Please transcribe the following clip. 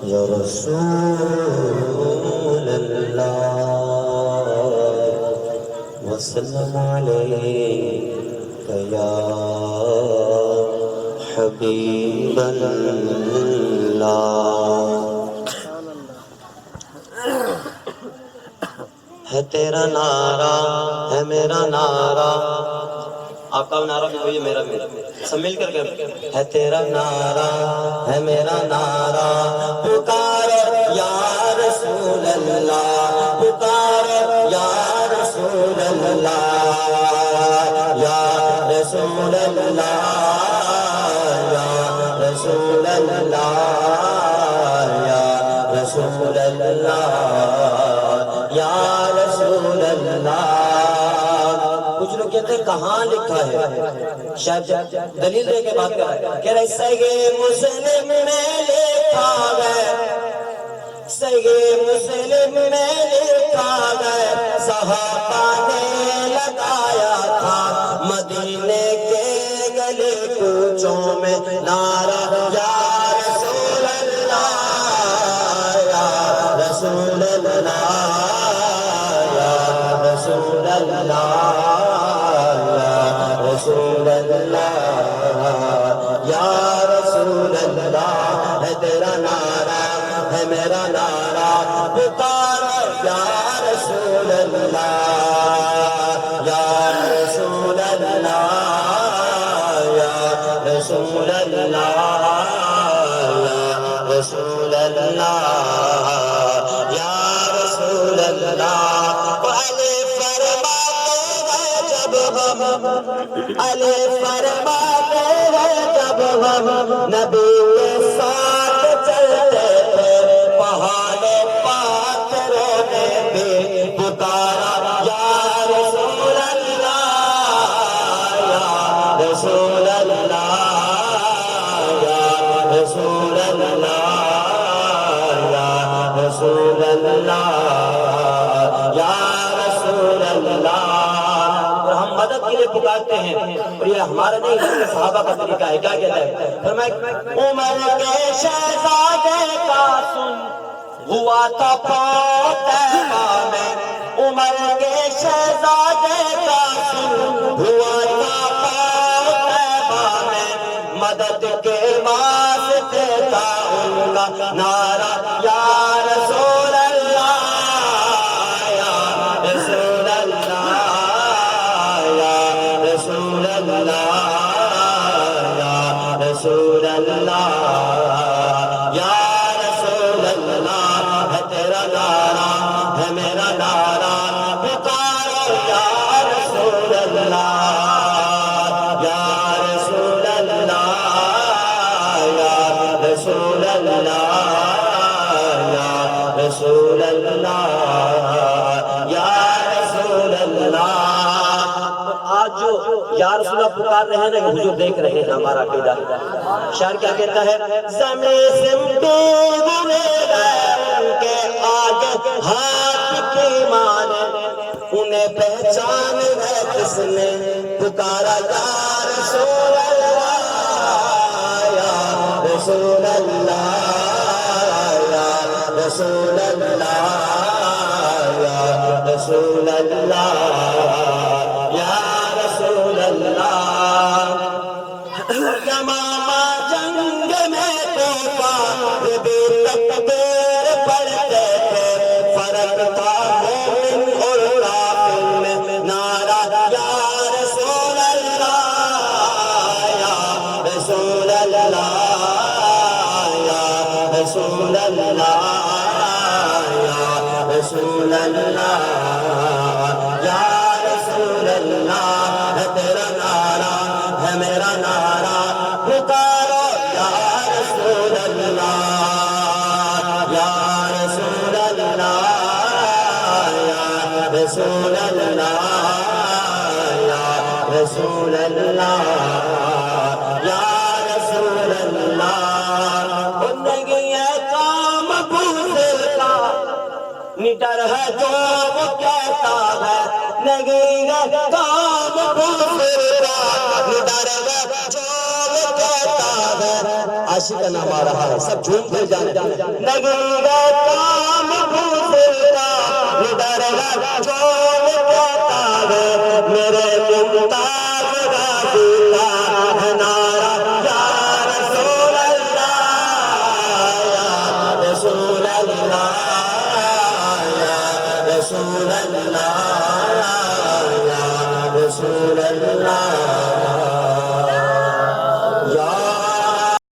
یا رسول اللہ وسلم علیک یا حبیب اللہ۔ ہے تیرا نعرہ ہے میرا نعرہ، آپ کا نعرہ بھی وہی میرا بھی، سب مل کر کے ہے تیرا نعرہ ہے میرا نعرہ، پکارو یا رسول اللہ، پکارو یا رسول اللہ، یا رسول اللہ، یا رسول اللہ، یا رسول اللہ، یا رسول اللہ۔ کچھ لوگ کہتے ہیں کہاں لکھا ہے، شاید دلیل دے کے بات کر رہا ہے، کہہ رہے صحیح مسلم میں لکھا ہے، صحیح مسلم میں لکھا ہے، صحابہ نے لگایا تھا مدینے کے گلی کوچوں میں نعرہ یا رسول اللہ، یا رسول اللہ، یا رسول اللہ، رسول اللہ، یا رسول اللہ۔ ہے تیرا نعرہ ہے میرا نعرہ، پکارو یا رسول اللہ، یا رسول اللہ، یا رسول اللہ، یا رسول اللہ، یا رسول اللہ۔ علی فرماتے ہیں جب ہم نبی کے ساتھ چلتے تھے، پہاڑے پاتھروں نے بھی پکارا یا رسول اللہ، یا رسول اللہ، یا رسول اللہ، یا رسول اللہ، یا رسول اللہ۔ مدد کے لیے پکارتے ہیں، اور یہ ہمارا نہیں بلکہ صحابہ کا طریقہ ہے۔ کیا کہتا ہے؟ فرمایا عمر کے شہزادے کا سن ہوا تھا فوت طیبہ میں، عمر کے شہزادے کا سن ہوا تھا فوت طیبہ میں، مدد کے واسطے تھا ان کا نعرہ یا رسول اللہ، یا رسول اللہ، رسول اللہ، یا رسول اللہ، یا رسول اللہ۔ ہے تیرا نعرہ ہے میرا نعرہ، پکارو یا رسول اللہ، یا رسول اللہ، یا رسول اللہ، یا رسول اللہ، یا رسول اللہ۔ آج جو یا رسول اللہ پکار رہے ہیں نا، حضور دیکھ رہے ہیں ہمارا عقیدہ۔ شاعر کیا کہتا ہے؟ زمین سمٹے گنے گئے ان کے آگے ہاتھ کی مانے، انہیں پہچان ہے کس نے پکارا یا رسول اللہ، یا رسول اللہ، یا رسول اللہ، یا رسول اللہ، یا رسول اللہ۔ یمامہ جنگ میں طوفان بھی تکبیر پڑھتے تھے، فرق تھا مومن اور کافر میں، نعرہ یا رسول اللہ، یا رسول اللہ، یا رسول اللہ، یا رسول اللہ، یا رسول اللہ۔ ہے تیرا نعرہ ہے میرا نعرہ، پکارو یا رسول اللہ، یا رسول اللہ، یا رسول اللہ، یا رسول اللہ، یا رسول اللہ۔ بندگی ہے کام بوسر کا، نڈر ہے جو وہ کہتا ہے، نہیں ہے کام بوسر کا، نڈر ہے جو وہ کہتا ہے، عاشق کا نام آ رہا ہے، سب جھوم کر جانے نگی گا کام بھوسے کا ندر گا چون کہتا ہے میرے ممتاز